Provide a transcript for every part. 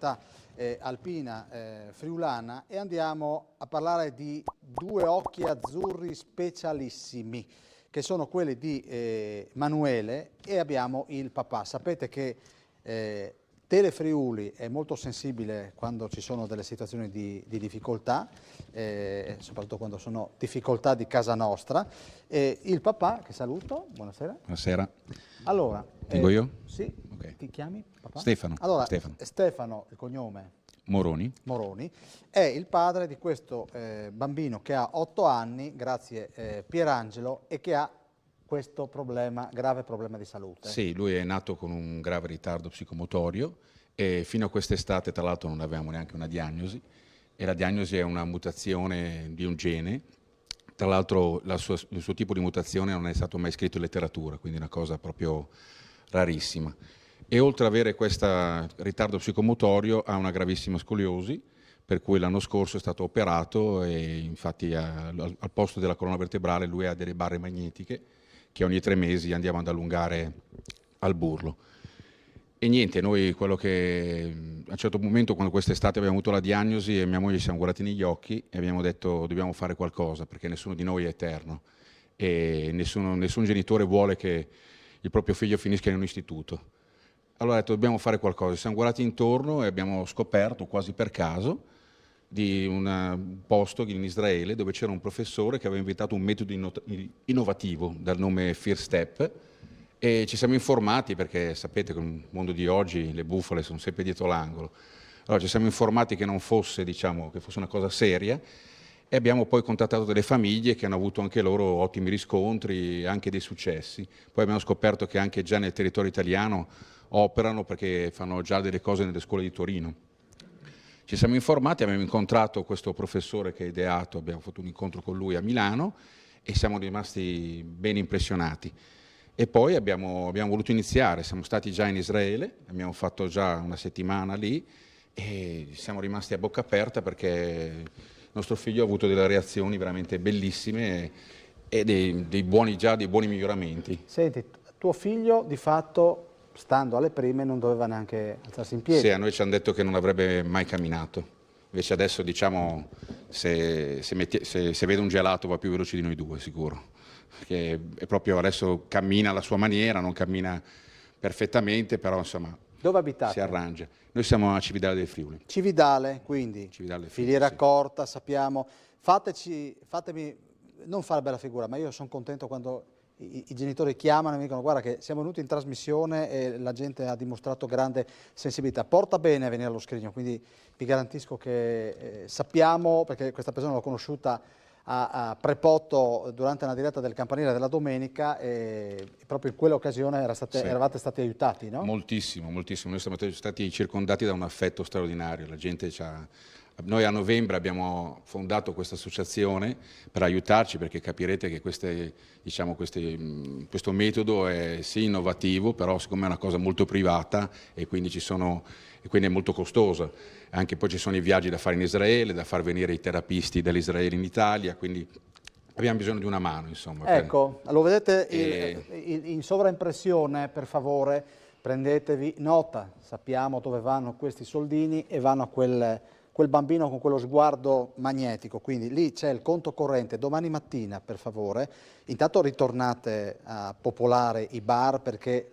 città alpina friulana, e andiamo a parlare di due occhi azzurri specialissimi, che sono quelli di Manuele, e abbiamo il papà. Sapete che Telefriuli è molto sensibile quando ci sono delle situazioni di difficoltà, soprattutto quando sono difficoltà di casa nostra. Il papà, che saluto, buonasera. Buonasera. Allora, Dico io? Sì, Ok. ti chiami papà? Stefano. Allora, Stefano. Stefano, il cognome? Moroni. Moroni, è il padre di questo bambino che ha 8 anni, grazie Pierangelo, e che ha questo problema, grave problema di salute. Sì, lui è nato con un grave ritardo psicomotorio e fino a quest'estate tra l'altro non avevamo neanche una diagnosi, e la diagnosi è una mutazione di un gene. Tra l'altro il suo tipo di mutazione non è stato mai scritto in letteratura, quindi è una cosa proprio rarissima. E oltre ad avere questo ritardo psicomotorio ha una gravissima scoliosi, per cui l'anno scorso è stato operato e infatti al posto della colonna vertebrale lui ha delle barre magnetiche che ogni 3 mesi andiamo ad allungare al burlo. E niente, noi quello che a un certo momento, quando quest'estate abbiamo avuto la diagnosi, e mia moglie ci siamo guardati negli occhi e abbiamo detto dobbiamo fare qualcosa, perché nessuno di noi è eterno e nessun genitore vuole che il proprio figlio finisca in un istituto. Allora ho detto dobbiamo fare qualcosa, ci siamo guardati intorno e abbiamo scoperto quasi per caso di un posto in Israele dove c'era un professore che aveva inventato un metodo innovativo dal nome First Step, e ci siamo informati perché sapete che nel mondo di oggi le bufale sono sempre dietro l'angolo. Allora ci siamo informati che non fosse, diciamo, che fosse una cosa seria, e abbiamo poi contattato delle famiglie che hanno avuto anche loro ottimi riscontri e anche dei successi. Poi abbiamo scoperto che anche già nel territorio italiano operano, perché fanno già delle cose nelle scuole di Torino. Ci siamo informati, abbiamo incontrato questo professore che ha ideato, abbiamo fatto un incontro con lui a Milano e siamo rimasti ben impressionati. E poi abbiamo voluto iniziare, siamo stati già in Israele, abbiamo fatto già una settimana lì e siamo rimasti a bocca aperta perché il nostro figlio ha avuto delle reazioni veramente bellissime e dei buoni miglioramenti. Senti, tuo figlio di fatto, stando alle prime, non doveva neanche alzarsi in piedi. Sì, a noi ci hanno detto che non avrebbe mai camminato, invece adesso diciamo se vede un gelato va più veloce di noi due, sicuro, perché è proprio adesso cammina alla sua maniera, non cammina perfettamente, però insomma Dove abitate? si arrangia. Noi siamo a Cividale del Friuli. Cividale, quindi, Cividale del Friuli, filiera sì. corta, sappiamo. Fatemi, non fare bella figura, ma io sono contento quando i genitori chiamano e mi dicono guarda che siamo venuti in trasmissione e la gente ha dimostrato grande sensibilità. Porta bene a venire allo scrigno, quindi vi garantisco che sappiamo, perché questa persona l'ho conosciuta a Prepotto durante una diretta del Campanile della domenica, e proprio in quell'occasione eravate stati aiutati, no? Moltissimo, moltissimo. Noi siamo stati circondati da un affetto straordinario. La gente Noi a novembre abbiamo fondato questa associazione per aiutarci, perché capirete che questo metodo è sì innovativo, però siccome è una cosa molto privata e quindi è molto costosa. Anche poi ci sono i viaggi da fare in Israele, da far venire i terapisti dall'Israele in Italia, quindi abbiamo bisogno di una mano, insomma. Ecco, lo vedete in sovraimpressione, per favore, prendetevi nota, sappiamo dove vanno questi soldini e vanno a quel bambino con quello sguardo magnetico, quindi lì c'è il conto corrente. Domani mattina, per favore, intanto ritornate a popolare i bar, perché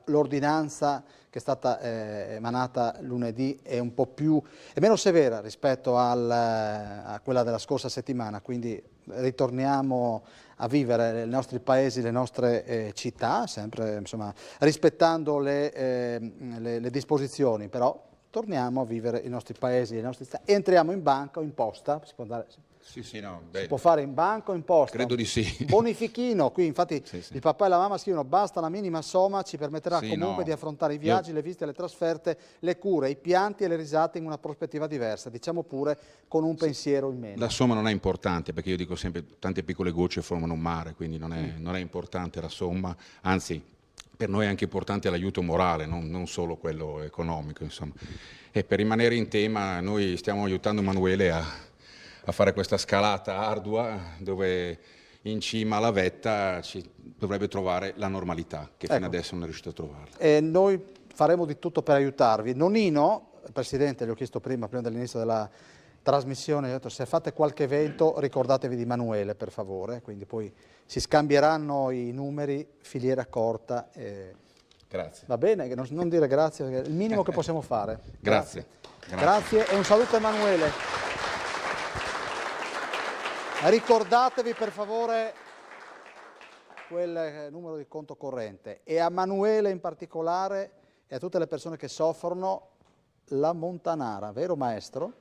l'ordinanza che è stata emanata lunedì è è meno severa rispetto a quella della scorsa settimana, quindi ritorniamo a vivere i nostri paesi, le nostre città, sempre insomma rispettando le disposizioni, però torniamo a vivere i nostri paesi, le nostre città. Entriamo in banca o in posta, si può andare... Sì, no, Si può fare in banca o in posta? Credo di sì. Bonifichino, qui infatti Sì. il papà e la mamma scrivono basta la minima somma, ci permetterà Sì, comunque no. di affrontare i viaggi, le visite, le trasferte, le cure, i pianti e le risate in una prospettiva diversa, diciamo pure con un pensiero in meno. La somma non è importante, perché io dico sempre tante piccole gocce formano un mare, quindi non è importante la somma, anzi per noi è anche importante l'aiuto morale, non solo quello economico, insomma. E per rimanere in tema, noi stiamo aiutando Emanuele a fare questa scalata ardua dove in cima alla vetta ci dovrebbe trovare la normalità, che fino adesso non è riuscito a trovarla. E noi faremo di tutto per aiutarvi. Nonnino, Presidente, gli ho chiesto prima dell'inizio della trasmissione, ho detto, se fate qualche evento ricordatevi di Emanuele per favore, quindi poi si scambieranno i numeri, filiera corta. Grazie. Va bene, non dire grazie, perché è il minimo che possiamo fare. Grazie. Grazie e un saluto a Emanuele. Ricordatevi per favore quel numero di conto corrente e a Emanuele in particolare e a tutte le persone che soffrono la Montanara, vero maestro?